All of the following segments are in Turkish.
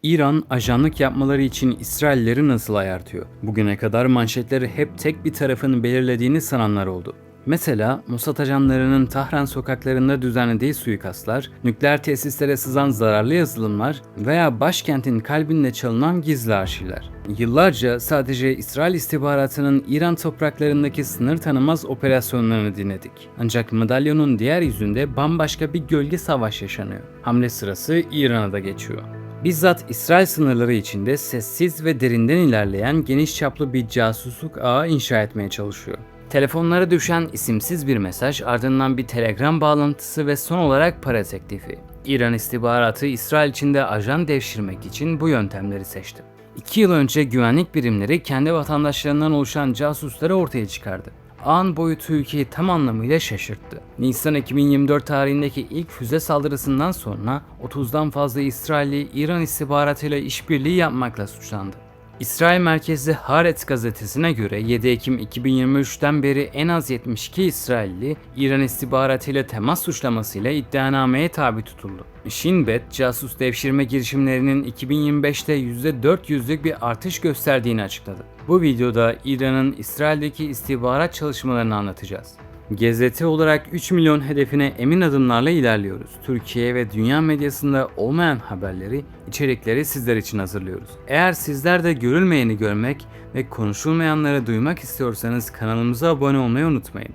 İran, ajanlık yapmaları için İsrailleri nasıl ayartıyor? Bugüne kadar manşetleri hep tek bir tarafın belirlediğini sananlar oldu. Mesela Mossad ajanlarının Tahran sokaklarında düzenlediği suikastlar, nükleer tesislere sızan zararlı yazılımlar veya başkentin kalbinde çalınan gizli arşivler. Yıllarca sadece İsrail istihbaratının İran topraklarındaki sınır tanımaz operasyonlarını dinledik. Ancak madalyonun diğer yüzünde bambaşka bir gölge savaş yaşanıyor. Hamle sırası İran'a da geçiyor. Bizzat İsrail sınırları içinde sessiz ve derinden ilerleyen geniş çaplı bir casusluk ağı inşa etmeye çalışıyor. Telefonlara düşen isimsiz bir mesaj, ardından bir telegram bağlantısı ve son olarak para teklifi. İran istihbaratı İsrail içinde ajan devşirmek için bu yöntemleri seçti. 2 yıl önce güvenlik birimleri kendi vatandaşlarından oluşan casusları ortaya çıkardı. Ağın boyutu ülkeyi tam anlamıyla şaşırttı. Nisan 2024 tarihindeki ilk füze saldırısından sonra 30'dan fazla İsrailli İran istihbaratıyla işbirliği yapmakla suçlandı. İsrail merkezli Haaretz gazetesine göre 7 Ekim 2023'ten beri en az 72 İsrailli İran istihbaratıyla temas suçlamasıyla iddianameye tabi tutuldu. Shin Bet, casus devşirme girişimlerinin 2025'te %400'lük bir artış gösterdiğini açıkladı. Bu videoda İran'ın İsrail'deki istihbarat çalışmalarını anlatacağız. GZT olarak 3 milyon hedefine emin adımlarla ilerliyoruz. Türkiye ve dünya medyasında olmayan haberleri, içerikleri sizler için hazırlıyoruz. Eğer sizler de görülmeyeni görmek ve konuşulmayanları duymak istiyorsanız kanalımıza abone olmayı unutmayın.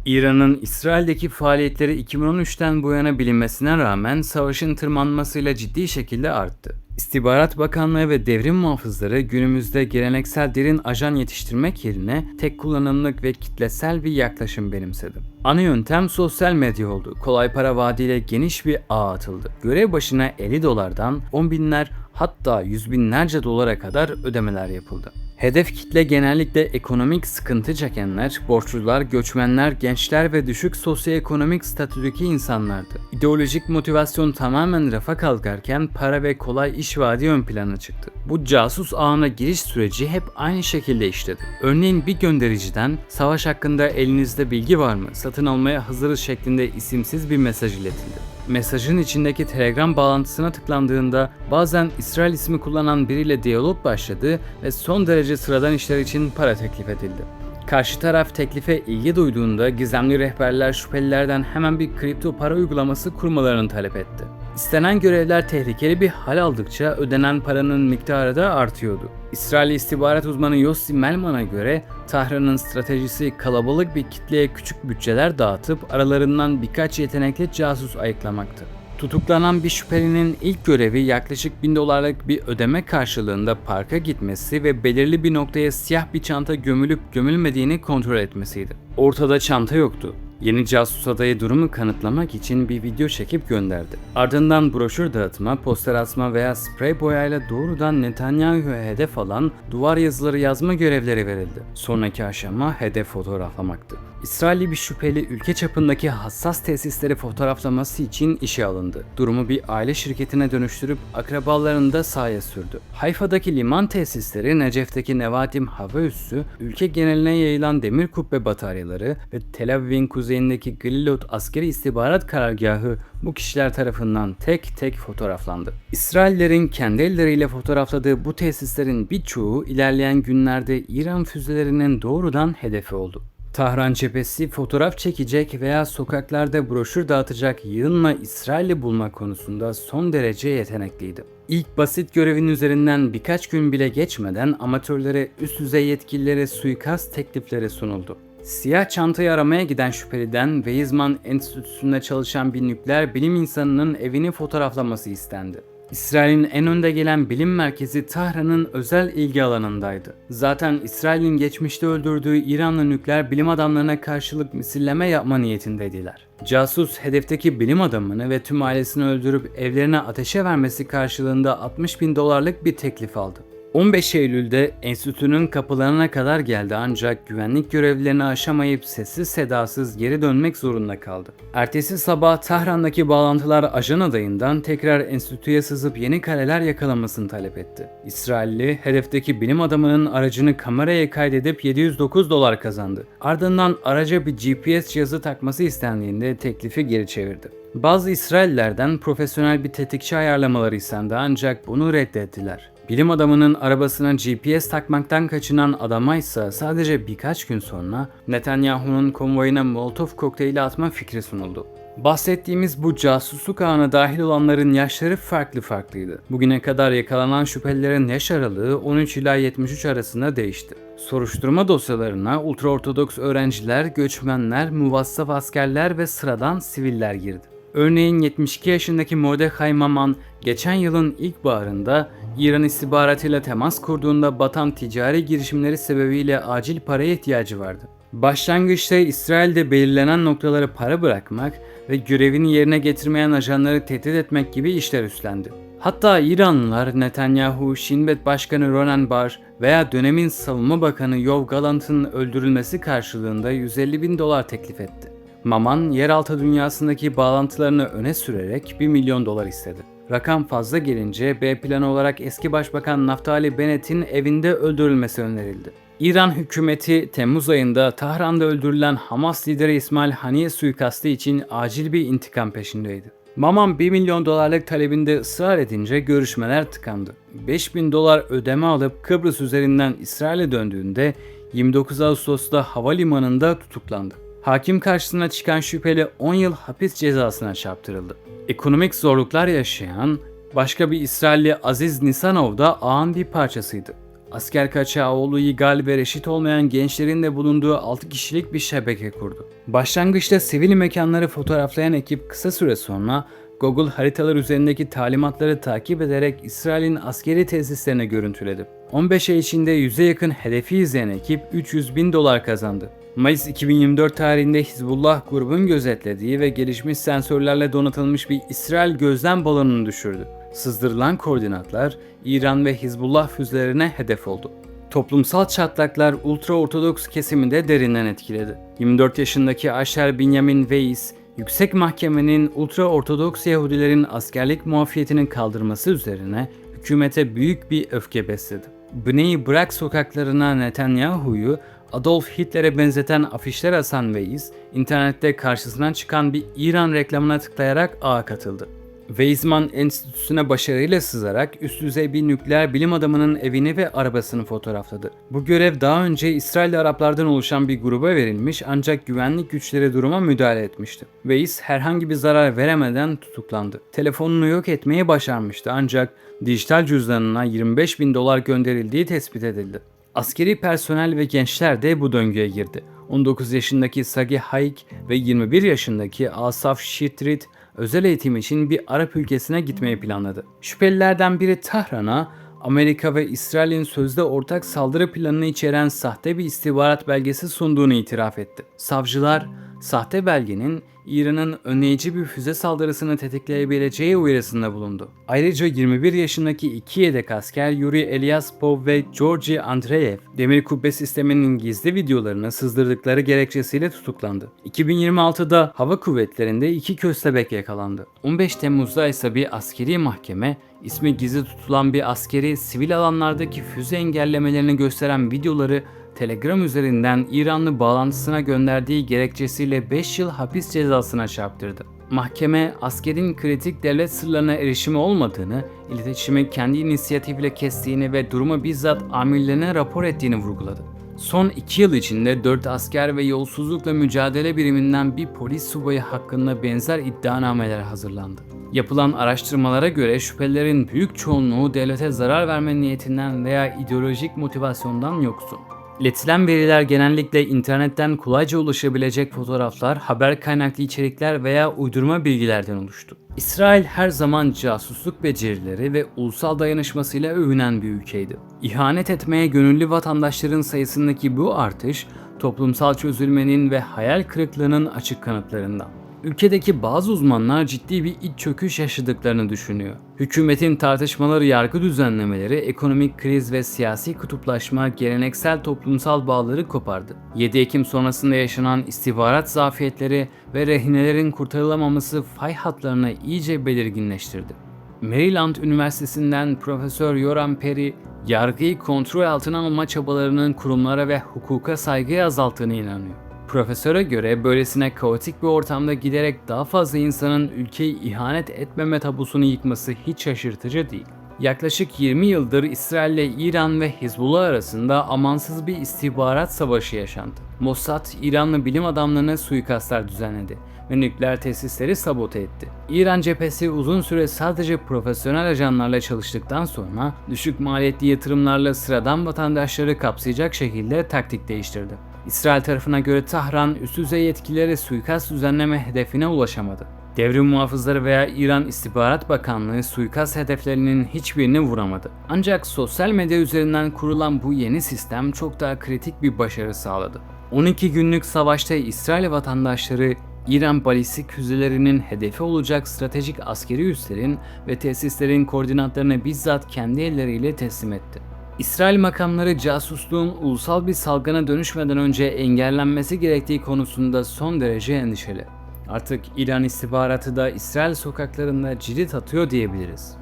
İran'ın İsrail'deki faaliyetleri 2013'ten bu yana bilinmesine rağmen savaşın tırmanmasıyla ciddi şekilde arttı. İstihbarat Bakanlığı ve devrim muhafızları günümüzde geleneksel derin ajan yetiştirmek yerine tek kullanımlık ve kitlesel bir yaklaşım benimsedi. Ana yöntem sosyal medya oldu. Kolay para vaadiyle geniş bir ağ atıldı. Görev başına 50 dolardan 10 binler hatta 100 binlerce dolara kadar ödemeler yapıldı. Hedef kitle genellikle ekonomik sıkıntı çekenler, borçlular, göçmenler, gençler ve düşük sosyoekonomik statüdeki insanlardı. İdeolojik motivasyon tamamen rafa kalkarken para ve kolay iş vaadi ön plana çıktı. Bu casus ağına giriş süreci hep aynı şekilde işledi. Örneğin bir göndericiden savaş hakkında elinizde bilgi var mı, satın almaya hazırız şeklinde isimsiz bir mesaj iletildi. Mesajın içindeki Telegram bağlantısına tıklandığında bazen İsrail ismi kullanan biriyle diyalog başladı ve son derece sıradan işler için para teklif edildi. Karşı taraf teklife ilgi duyduğunda gizemli rehberler şüphelilerden hemen bir kripto para uygulaması kurmalarını talep etti. İstenen görevler tehlikeli bir hal aldıkça ödenen paranın miktarı da artıyordu. İsrail istihbarat uzmanı Yossi Melman'a göre Tahran'ın stratejisi kalabalık bir kitleye küçük bütçeler dağıtıp aralarından birkaç yetenekli casus ayıklamaktı. Tutuklanan bir şüphelinin ilk görevi yaklaşık 1000 dolarlık bir ödeme karşılığında parka gitmesi ve belirli bir noktaya siyah bir çanta gömülüp gömülmediğini kontrol etmesiydi. Ortada çanta yoktu. Yeni casus adayı durumu kanıtlamak için bir video çekip gönderdi. Ardından broşür dağıtma, poster asma veya sprey boyayla doğrudan Netanyahu'ya hedef alan duvar yazıları yazma görevleri verildi. Sonraki aşama hedef fotoğraflamaktı. İsrailli bir şüpheli ülke çapındaki hassas tesisleri fotoğraflaması için işe alındı. Durumu bir aile şirketine dönüştürüp akrabalarını da sahaya sürdü. Hayfa'daki liman tesisleri, Necef'teki Nevatim hava üssü, ülke geneline yayılan demir kubbe bataryaları ve Tel Aviv'in kuzeyindeki Glilot askeri istihbarat karargahı bu kişiler tarafından tek tek fotoğraflandı. İsraillerin kendi elleriyle fotoğrafladığı bu tesislerin birçoğu ilerleyen günlerde İran füzelerinin doğrudan hedefi oldu. Tahran cephesi fotoğraf çekecek veya sokaklarda broşür dağıtacak yığınla İsrail'i bulma konusunda son derece yetenekliydi. İlk basit görevin üzerinden birkaç gün bile geçmeden amatörlere, üst düzey yetkililere suikast teklifleri sunuldu. Siyah çantayı aramaya giden şüpheliden Weizmann Enstitüsü'nde çalışan bir nükleer bilim insanının evini fotoğraflaması istendi. İsrail'in en önde gelen bilim merkezi Tahran'ın özel ilgi alanındaydı. Zaten İsrail'in geçmişte öldürdüğü İranlı nükleer bilim adamlarına karşılık misilleme yapma niyetindeydiler. Casus hedefteki bilim adamını ve tüm ailesini öldürüp evlerine ateşe vermesi karşılığında 60 bin dolarlık bir teklif aldı. 15 Eylül'de enstitünün kapılarına kadar geldi ancak güvenlik görevlilerini aşamayıp sessiz sedasız geri dönmek zorunda kaldı. Ertesi sabah Tahran'daki bağlantılar ajan adayından tekrar enstitüye sızıp yeni kareler yakalamasını talep etti. İsrailli hedefteki bilim adamının aracını kameraya kaydedip $709 kazandı. Ardından araca bir GPS cihazı takması istendiğinde teklifi geri çevirdi. Bazı İsraillilerden profesyonel bir tetikçi ayarlamaları istendi ancak bunu reddettiler. Bilim adamının arabasına GPS takmaktan kaçınan adama ise sadece birkaç gün sonra Netanyahu'nun konvoyuna Molotov kokteyli atma fikri sunuldu. Bahsettiğimiz bu casusluk ağına dahil olanların yaşları farklıydı. Bugüne kadar yakalanan şüphelilerin yaş aralığı 13 ila 73 arasında değişti. Soruşturma dosyalarına ultraortodoks öğrenciler, göçmenler, muvassaf askerler ve sıradan siviller girdi. Örneğin 72 yaşındaki Mordechai Maman geçen yılın ilkbaharında İran istihbaratıyla temas kurduğunda batan ticari girişimleri sebebiyle acil paraya ihtiyacı vardı. Başlangıçta İsrail'de belirlenen noktalara para bırakmak ve görevini yerine getirmeyen ajanları tehdit etmek gibi işler üstlendi. Hatta İranlılar Netanyahu, Shin Bet Başkanı Ronen Bar veya dönemin Savunma Bakanı Yoav Gallant'ın öldürülmesi karşılığında $150.000 teklif etti. Maman, yeraltı dünyasındaki bağlantılarını öne sürerek $1 milyon istedi. Rakam fazla gelince B planı olarak eski Başbakan Naftali Bennett'in evinde öldürülmesi önerildi. İran hükümeti Temmuz ayında Tahran'da öldürülen Hamas lideri İsmail Haniyeh suikastı için acil bir intikam peşindeydi. Maman $1 milyon talebinde ısrar edince görüşmeler tıkandı. $5.000 ödeme alıp Kıbrıs üzerinden İsrail'e döndüğünde 29 Ağustos'ta havalimanında tutuklandı. Hakim karşısına çıkan şüpheli 10 yıl hapis cezasına çarptırıldı. Ekonomik zorluklar yaşayan başka bir İsrailli Aziz Nisanov da ağın bir parçasıydı. Asker kaçağı oğlu Yigal ve reşit olmayan gençlerin de bulunduğu 6 kişilik bir şebeke kurdu. Başlangıçta sivil mekanları fotoğraflayan ekip kısa süre sonra Google haritalar üzerindeki talimatları takip ederek İsrail'in askeri tesislerini görüntüledi. 15 ay içinde 100'e yakın hedefi izleyen ekip $300.000 kazandı. Mayıs 2024 tarihinde Hizbullah grubun gözetlediği ve gelişmiş sensörlerle donatılmış bir İsrail gözlem balonunu düşürdü. Sızdırılan koordinatlar İran ve Hizbullah füzelerine hedef oldu. Toplumsal çatlaklar ultraortodoks kesimi de derinden etkiledi. 24 yaşındaki Asher Binyamin Weiss, Yüksek Mahkemenin ultraortodoks Yahudilerin askerlik muafiyetini kaldırması üzerine hükümete büyük bir öfke besledi. Bnei Brak sokaklarına Netanyahu'yu Adolf Hitler'e benzeten afişler asan Weiss, internette karşısına çıkan bir İran reklamına tıklayarak ağa katıldı. Weizmann Enstitüsü'ne başarıyla sızarak üst düzey bir nükleer bilim adamının evini ve arabasını fotoğrafladı. Bu görev daha önce İsrailli Araplardan oluşan bir gruba verilmiş ancak güvenlik güçleri duruma müdahale etmişti. Weiss herhangi bir zarar veremeden tutuklandı. Telefonunu yok etmeyi başarmıştı ancak dijital cüzdanına $25.000 gönderildiği tespit edildi. Askeri personel ve gençler de bu döngüye girdi. 19 yaşındaki Sagi Haik ve 21 yaşındaki Asaf Shitrit özel eğitim için bir Arap ülkesine gitmeyi planladı. Şüphelilerden biri Tahran'a, Amerika ve İsrail'in sözde ortak saldırı planını içeren sahte bir istihbarat belgesi sunduğunu itiraf etti. Savcılar, sahte belgenin İran'ın önleyici bir füze saldırısını tetikleyebileceği uyarısında bulundu. Ayrıca 21 yaşındaki iki yedek asker Yuri Elyaspov ve Georgi Andreyev, demir kubbe sisteminin gizli videolarını sızdırdıkları gerekçesiyle tutuklandı. 2026'da hava kuvvetlerinde 2 köstebek yakalandı. 15 Temmuz'da ise bir askeri mahkeme, ismi gizli tutulan bir askeri sivil alanlardaki füze engellemelerini gösteren videoları Telegram üzerinden İranlı bağlantısına gönderdiği gerekçesiyle 5 yıl hapis cezasına çarptırdı. Mahkeme, askerin kritik devlet sırlarına erişimi olmadığını, iletişimi kendi inisiyatifiyle kestiğini ve durumu bizzat amirlerine rapor ettiğini vurguladı. Son 2 yıl içinde 4 asker ve yolsuzlukla mücadele biriminden bir polis subayı hakkında benzer iddianameler hazırlandı. Yapılan araştırmalara göre şüphelilerin büyük çoğunluğu devlete zarar verme niyetinden veya ideolojik motivasyondan yoksun. İletilen veriler genellikle internetten kolayca ulaşabilecek fotoğraflar, haber kaynaklı içerikler veya uydurma bilgilerden oluştu. İsrail her zaman casusluk becerileri ve ulusal dayanışmasıyla övünen bir ülkeydi. İhanet etmeye gönüllü vatandaşların sayısındaki bu artış, toplumsal çözülmenin ve hayal kırıklığının açık kanıtlarından. ülkedeki bazı uzmanlar ciddi bir iç çöküş yaşadıklarını düşünüyor. Hükümetin tartışmaları, yargı düzenlemeleri, ekonomik kriz ve siyasi kutuplaşma geleneksel toplumsal bağları kopardı. 7 Ekim sonrasında yaşanan istihbarat zafiyetleri ve rehinelerin kurtarılamaması fay hatlarını iyice belirginleştirdi. Maryland Üniversitesi'nden Profesör Yoram Perry, yargıyı kontrol altına alma çabalarının kurumlara ve hukuka saygıyı azalttığına inanıyor. Profesöre göre böylesine kaotik bir ortamda giderek daha fazla insanın ülkeyi ihanet etmeme tabusunu yıkması hiç şaşırtıcı değil. Yaklaşık 20 yıldır İsrail ile İran ve Hizbullah arasında amansız bir istihbarat savaşı yaşandı. Mossad, İranlı bilim adamlarına suikastlar düzenledi ve nükleer tesisleri sabote etti. İran cephesi uzun süre sadece profesyonel ajanlarla çalıştıktan sonra düşük maliyetli yatırımlarla sıradan vatandaşları kapsayacak şekilde taktik değiştirdi. İsrail tarafına göre Tahran üst düzey yetkilileri suikast düzenleme hedefine ulaşamadı. Devrim muhafızları veya İran İstihbarat Bakanlığı suikast hedeflerinin hiçbirini vuramadı. Ancak sosyal medya üzerinden kurulan bu yeni sistem çok daha kritik bir başarı sağladı. 12 günlük savaşta İsrail vatandaşları İran balistik füzelerinin hedefi olacak stratejik askeri üslerin ve tesislerin koordinatlarını bizzat kendi elleriyle teslim etti. İsrail makamları casusluğun ulusal bir salgına dönüşmeden önce engellenmesi gerektiği konusunda son derece endişeli. Artık İran istihbaratı da İsrail sokaklarında cirit atıyor diyebiliriz.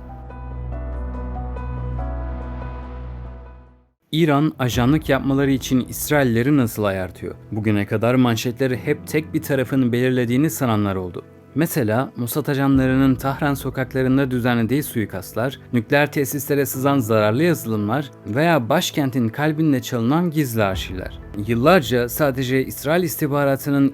İran, ajanlık yapmaları için İsrailleri nasıl ayartıyor? Bugüne kadar manşetleri hep tek bir tarafın belirlediğini sananlar oldu. Mesela Mossad ajanlarının Tahran sokaklarında düzenlediği suikastlar, nükleer tesislere sızan zararlı yazılımlar veya başkentin kalbinde çalınan gizli arşivler. Yıllarca sadece İsrail istihbaratının